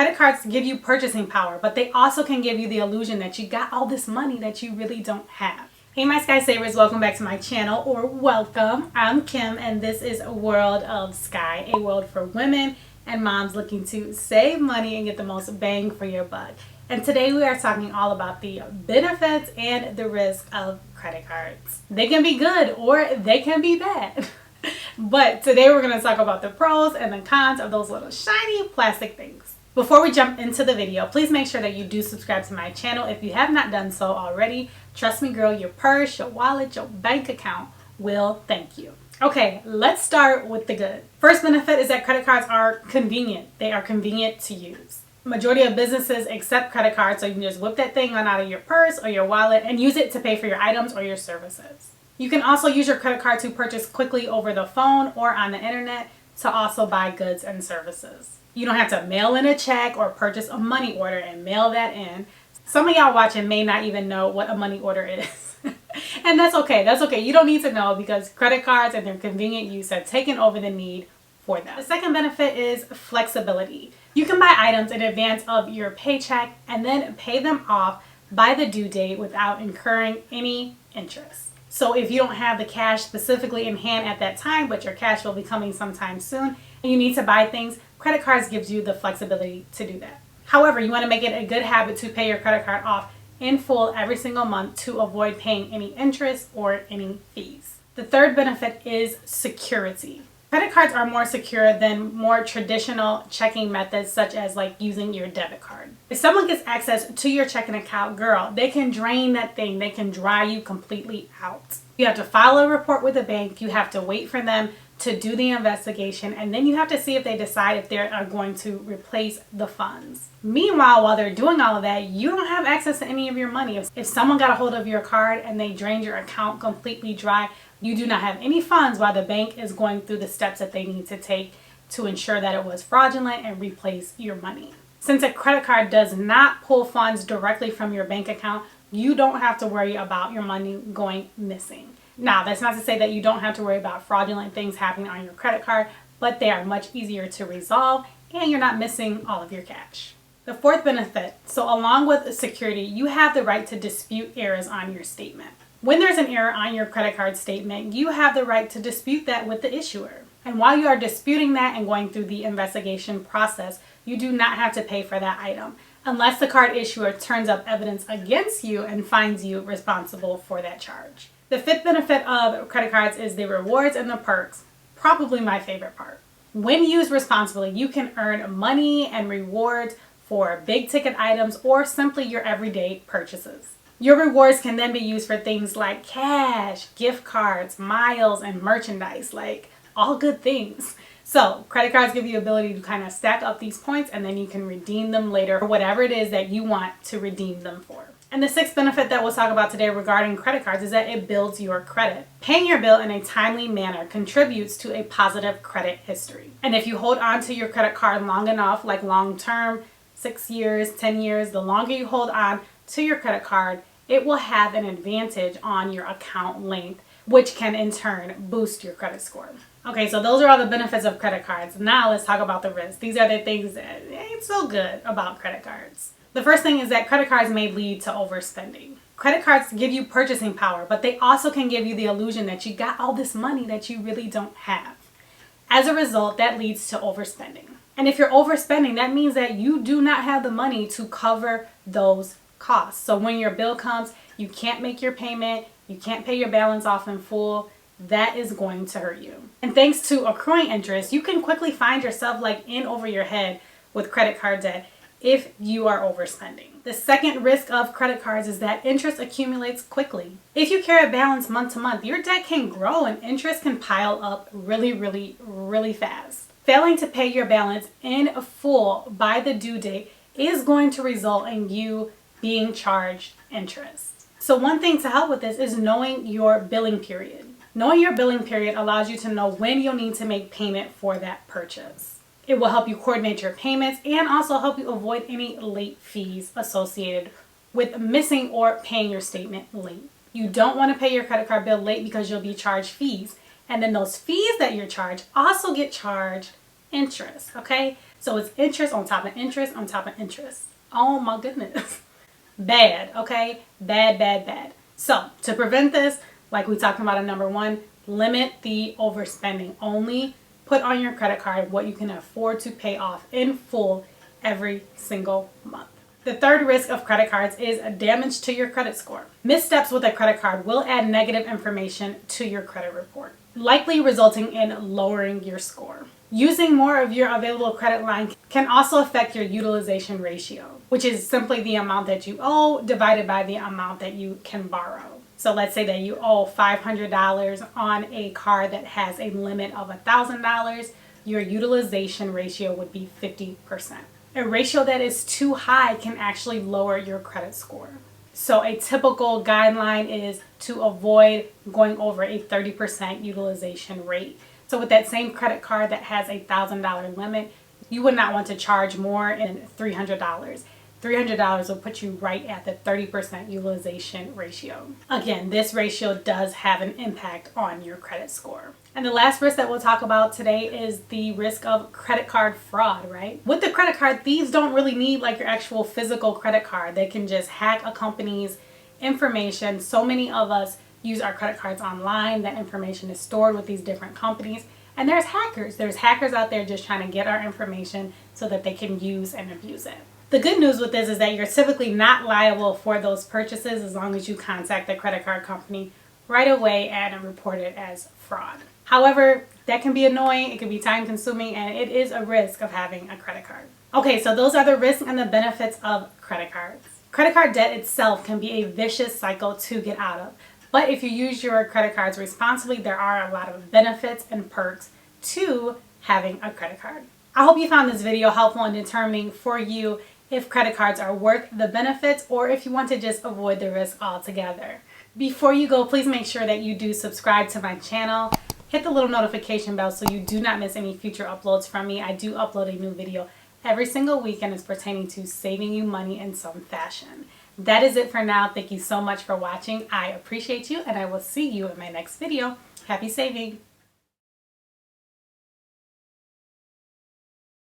Credit cards give you purchasing power, but they also can give you the illusion that you got all this money that you really don't have. Hey my Skye Savers, welcome back to my channel, or welcome. I'm Kim and this is a world of Skye, a world for women and moms looking to save money and get the most bang for your buck. And today we are talking all about the benefits and the risk of credit cards. They can be good or they can be bad. But today we're going to talk about the pros and the cons of those little shiny plastic things. Before we jump into the video, please make sure that you do subscribe to my channel if you have not done so already. Trust me girl, your purse, your wallet, your bank account will thank you. Okay, let's start with the good. First benefit is that credit cards are convenient. They are convenient to use. Majority of businesses accept credit cards, so you can just whip that thing on out of your purse or your wallet and use it to pay for your items or your services. You can also use your credit card to purchase quickly over the phone or on the internet to also buy goods and services. You don't have to mail in a check or purchase a money order and mail that in. Some of y'all watching may not even know what a money order is. And that's okay. That's okay. You don't need to know because credit cards and their convenient use have taken over the need for that. The second benefit is flexibility. You can buy items in advance of your paycheck and then pay them off by the due date without incurring any interest. So if you don't have the cash specifically in hand at that time, but your cash will be coming sometime soon and you need to buy things, credit cards gives you the flexibility to do that. However, you want to make it a good habit to pay your credit card off in full every single month to avoid paying any interest or any fees. The third benefit is security. Credit cards are more secure than more traditional checking methods such as like using your debit card. If someone gets access to your checking account, girl, they can drain that thing. They can dry you completely out. You have to file a report with the bank. You have to wait for them to do the investigation, and then you have to see if they decide if they are going to replace the funds. Meanwhile, while they're doing all of that, you don't have access to any of your money. If someone got a hold of your card and they drained your account completely dry, you do not have any funds while the bank is going through the steps that they need to take to ensure that it was fraudulent and replace your money. Since a credit card does not pull funds directly from your bank account, you don't have to worry about your money going missing. Now, that's not to say that you don't have to worry about fraudulent things happening on your credit card, but they are much easier to resolve and you're not missing all of your cash. The fourth benefit, so along with security, you have the right to dispute errors on your statement. When there's an error on your credit card statement, you have the right to dispute that with the issuer. And while you are disputing that and going through the investigation process, you do not have to pay for that item unless the card issuer turns up evidence against you and finds you responsible for that charge. The fifth benefit of credit cards is the rewards and the perks, probably my favorite part. When used responsibly, you can earn money and rewards for big ticket items or simply your everyday purchases. Your rewards can then be used for things like cash, gift cards, miles, and merchandise, like all good things. So credit cards give you the ability to kind of stack up these points and then you can redeem them later for whatever it is that you want to redeem them for. And the sixth benefit that we'll talk about today regarding credit cards is that it builds your credit. Paying your bill in a timely manner contributes to a positive credit history. And if you hold on to your credit card long enough, like long term, 6 years, 10 years, the longer you hold on to your credit card, it will have an advantage on your account length, which can in turn boost your credit score. Okay, so those are all the benefits of credit cards. Now let's talk about the risks. These are the things that ain't so good about credit cards. The first thing is that credit cards may lead to overspending. Credit cards give you purchasing power, but they also can give you the illusion that you got all this money that you really don't have. As a result, that leads to overspending. And if you're overspending, that means that you do not have the money to cover those costs. So when your bill comes, you can't make your payment, you can't pay your balance off in full. That is going to hurt you. And thanks to accruing interest, you can quickly find yourself like in over your head with credit card debt if you are overspending. The second risk of credit cards is that interest accumulates quickly. If you carry a balance month to month, your debt can grow and interest can pile up really fast. Failing to pay your balance in full by the due date is going to result in you being charged interest. So one thing to help with this is knowing your billing period. Knowing your billing period allows you to know when you'll need to make payment for that purchase. It will help you coordinate your payments and also help you avoid any late fees associated with missing or paying your statement late. You don't want to pay your credit card bill late because you'll be charged fees. And then those fees that you're charged also get charged interest, okay? So it's interest on top of interest on top of interest. Oh my goodness. Bad, okay? Bad, bad, bad. So to prevent this, like we talked about in number 1, limit the overspending. Only put on your credit card what you can afford to pay off in full every single month. The third risk of credit cards is damage to your credit score. Missteps with a credit card will add negative information to your credit report, likely resulting in lowering your score. Using more of your available credit line can also affect your utilization ratio, which is simply the amount that you owe divided by the amount that you can borrow. So let's say that you owe $500 on a card that has a limit of $1,000, your utilization ratio would be 50%. A ratio that is too high can actually lower your credit score. So a typical guideline is to avoid going over a 30% utilization rate. So with that same credit card that has a $1,000 limit, you would not want to charge more than $300. $300 will put you right at the 30% utilization ratio. Again, this ratio does have an impact on your credit score. And the last risk that we'll talk about today is the risk of credit card fraud, right? With the credit card, thieves don't really need like your actual physical credit card. They can just hack a company's information. So many of us use our credit cards online. That information is stored with these different companies. And there's hackers. There's hackers out there just trying to get our information so that they can use and abuse it. The good news with this is that you're typically not liable for those purchases as long as you contact the credit card company right away and report it as fraud. However, that can be annoying, it can be time consuming, and it is a risk of having a credit card. Okay, so those are the risks and the benefits of credit cards. Credit card debt itself can be a vicious cycle to get out of. But if you use your credit cards responsibly, there are a lot of benefits and perks to having a credit card. I hope you found this video helpful in determining for you if credit cards are worth the benefits or if you want to just avoid the risk altogether. Before you go, please make sure that you do subscribe to my channel. Hit the little notification bell so you do not miss any future uploads from me. I do upload a new video every single week and it's pertaining to saving you money in some fashion. That is it for now. Thank you so much for watching. I appreciate you and I will see you in my next video. Happy saving!